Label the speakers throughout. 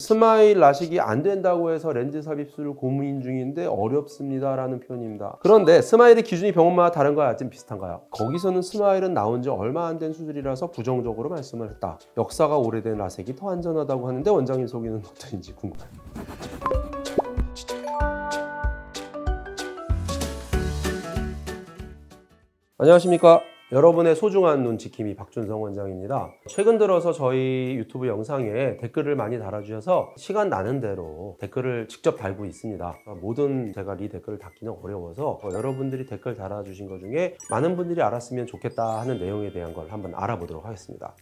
Speaker 1: 스마일 라식이 안 된다고 해서 렌즈 삽입술을 고민 중인데 어렵습니다 라는 표현입니다. 그런데 스마일의 기준이 병원마다 다른 거야? 좀 비슷한가요? 거기서는 스마일은 나온 지 얼마 안 된 수술이라서 부정적으로 말씀을 했다. 역사가 오래된 라섹이 더 안전하다고 하는데 원장님 소개는 어떤지 궁금해요. 안녕하십니까. 여러분의 소중한 눈 지킴이 박준성 원장입니다. 최근 들어서 저희 유튜브 영상에 댓글을 많이 달아주셔서 시간 나는 대로 댓글을 직접 달고 있습니다. 모든 제가 이 댓글을 닫기는 어려워서 여러분들이 댓글 달아주신 것 중에 많은 분들이 알았으면 좋겠다 하는 내용에 대한 걸 한번 알아보도록 하겠습니다.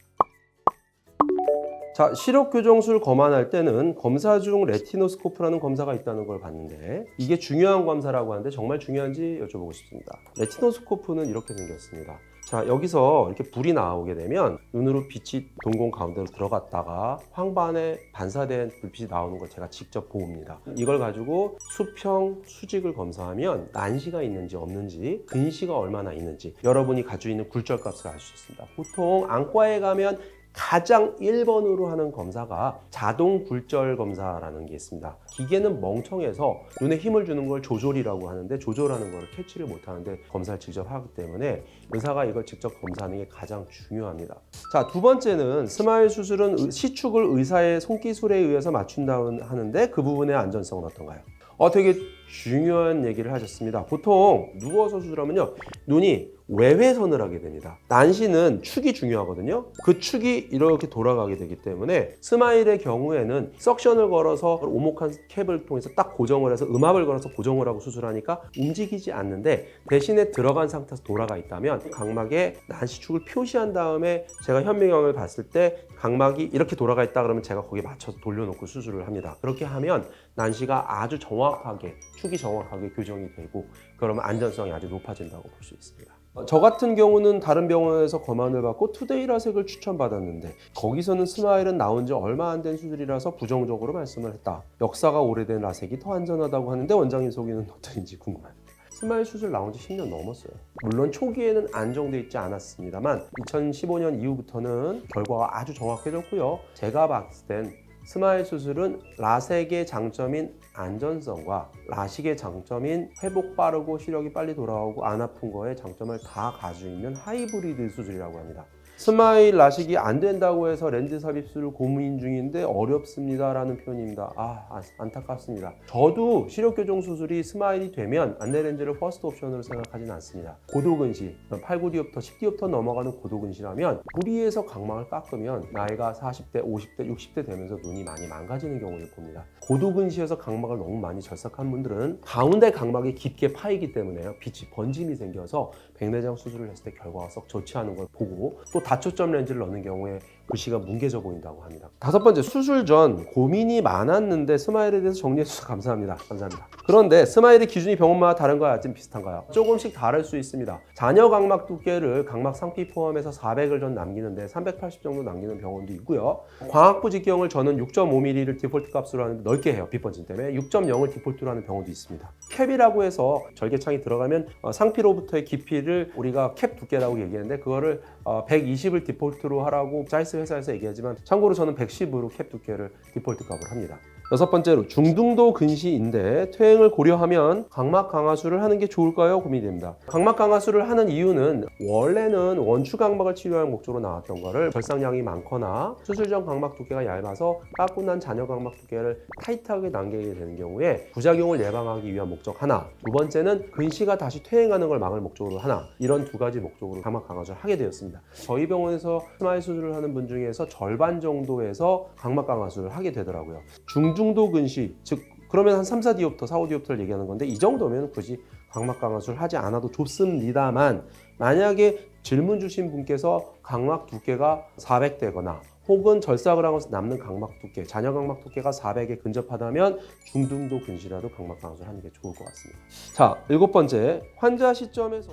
Speaker 1: 자, 시력 교정술 검안할 때는 검사 중 레티노스코프라는 검사가 있다는 걸 봤는데 이게 중요한 검사라고 하는데 정말 중요한지 여쭤보고 싶습니다. 레티노스코프는 이렇게 생겼습니다. 자, 여기서 이렇게 불이 나오게 되면 눈으로 빛이 동공 가운데로 들어갔다가 황반에 반사된 불빛이 나오는 걸 제가 직접 보옵니다. 이걸 가지고 수평, 수직을 검사하면 난시가 있는지 없는지, 근시가 얼마나 있는지 여러분이 가지고 있는 굴절값을 알 수 있습니다. 보통 안과에 가면 가장 1번으로 하는 검사가 자동 굴절 검사라는 게 있습니다. 기계는 멍청해서 눈에 힘을 주는 걸 조절이라고 하는데 조절하는 걸 캐치를 못하는데 검사를 직접 하기 때문에 의사가 이걸 직접 검사하는 게 가장 중요합니다. 자, 두 번째는 스마일 수술은 시축을 의사의 손기술에 의해서 맞춘다고 하는데 그 부분의 안전성은 어떤가요? 되게 중요한 얘기를 하셨습니다. 보통 누워서 수술하면요, 눈이 외회선을 하게 됩니다. 난시는 축이 중요하거든요. 그 축이 이렇게 돌아가게 되기 때문에 스마일의 경우에는 석션을 걸어서 오목한 캡을 통해서 딱 고정을 해서 음압을 걸어서 고정을 하고 수술하니까 움직이지 않는데 대신에 들어간 상태에서 돌아가 있다면 각막에 난시축을 표시한 다음에 제가 현미경을 봤을 때 각막이 이렇게 돌아가 있다 그러면 제가 거기에 맞춰서 돌려놓고 수술을 합니다. 그렇게 하면 난시가 아주 정확하게, 축이 정확하게 교정이 되고 그러면 안전성이 아주 높아진다고 볼 수 있습니다. 저 같은 경우는 다른 병원에서 검안을 받고 투데이 라섹을 추천받았는데 거기서는 스마일은 나온 지 얼마 안 된 수술이라서 부정적으로 말씀을 했다. 역사가 오래된 라섹이 더 안전하다고 하는데 원장님 소개는 어떤지 궁금합니다. 스마일 수술 나온 지 10년 넘었어요. 물론 초기에는 안정돼 있지 않았습니다만 2015년 이후부터는 결과가 아주 정확해졌고요. 제가 봤을 땐 스마일 수술은 라섹의 장점인 안전성과 라식의 장점인 회복 빠르고 시력이 빨리 돌아오고 안 아픈 거에 장점을 다 가지고 있는 하이브리드 수술이라고 합니다. 스마일 라식이 안 된다고 해서 렌즈 삽입술을 고민 중인데 어렵습니다 라는 표현입니다. 안타깝습니다. 저도 시력 교정 수술이 스마일이 되면 안내 렌즈를 퍼스트 옵션으로 생각하지는 않습니다. 고도근시, 8, 9디옵터, 10디옵터 넘어가는 고도근시라면 무리해서 각막을 깎으면 나이가 40대, 50대, 60대 되면서 눈이 많이 망가지는 경우를 봅니다. 고도근시에서 각막을 너무 많이 절삭한 분들은 가운데 각막이 깊게 파이기 때문에요. 빛이 번짐이 생겨서 백내장 수술을 했을 때 결과가 썩 좋지 않은 걸 보고 또 다초점 렌즈를 넣는 경우에 글씨가 뭉개져 보인다고 합니다. 다섯 번째, 수술 전 고민이 많았는데 스마일에 대해서 정리해 주셔서 감사합니다. 그런데 스마일의 기준이 병원마다 다른 거야? 좀 비슷한가요? 조금씩 다를 수 있습니다. 잔여 각막 두께를 각막 상피 포함해서 400을 전 남기는데 380 정도 남기는 병원도 있고요. 광학부 직경을 저는 6.5mm를 디폴트 값으로 하는데 넓게 해요. 빛번짐 때문에 6.0을 디폴트로 하는 병원도 있습니다. 캡이라고 해서 절개창이 들어가면 상피로부터의 깊이를 우리가 캡 두께라고 얘기하는데 그거를 120을 디폴트로 하라고 자이스 회사에서 얘기하지만 참고로 저는 110으로 캡 두께를 디폴트 값으로 합니다. 여섯 번째로 중등도 근시인데 퇴행을 고려하면 각막 강화술을 하는 게 좋을까요? 고민이 됩니다. 각막 강화술을 하는 이유는 원래는 원추 각막을 치료할 목적으로 나왔던 거를 절삭량이 많거나 수술 전 각막 두께가 얇아서 깎고 난 잔여 각막 두께를 타이트하게 남기게 되는 경우에 부작용을 예방하기 위한 목적 하나, 두 번째는 근시가 다시 퇴행하는 걸 막을 목적으로 하나, 이런 두 가지 목적으로 각막 강화술을 하게 되었습니다. 저희 병원에서 스마일 수술을 하는 분 중에서 절반 정도에서 각막 강화술을 하게 되더라고요. 중도 근시, 즉 그러면 한 3, 4디옵터, 4, 5디옵터를 얘기하는 건데 이 정도면 굳이 각막 강화술을 하지 않아도 좋습니다만 만약에 질문 주신 분께서 각막 두께가 400대거나 혹은 절삭을 하면서 남는 각막 두께, 잔여 각막 두께가 400에 근접하다면 중등도 근시라도 각막 강화술을 하는 게 좋을 것 같습니다. 자, 일곱 번째, 환자 시점에서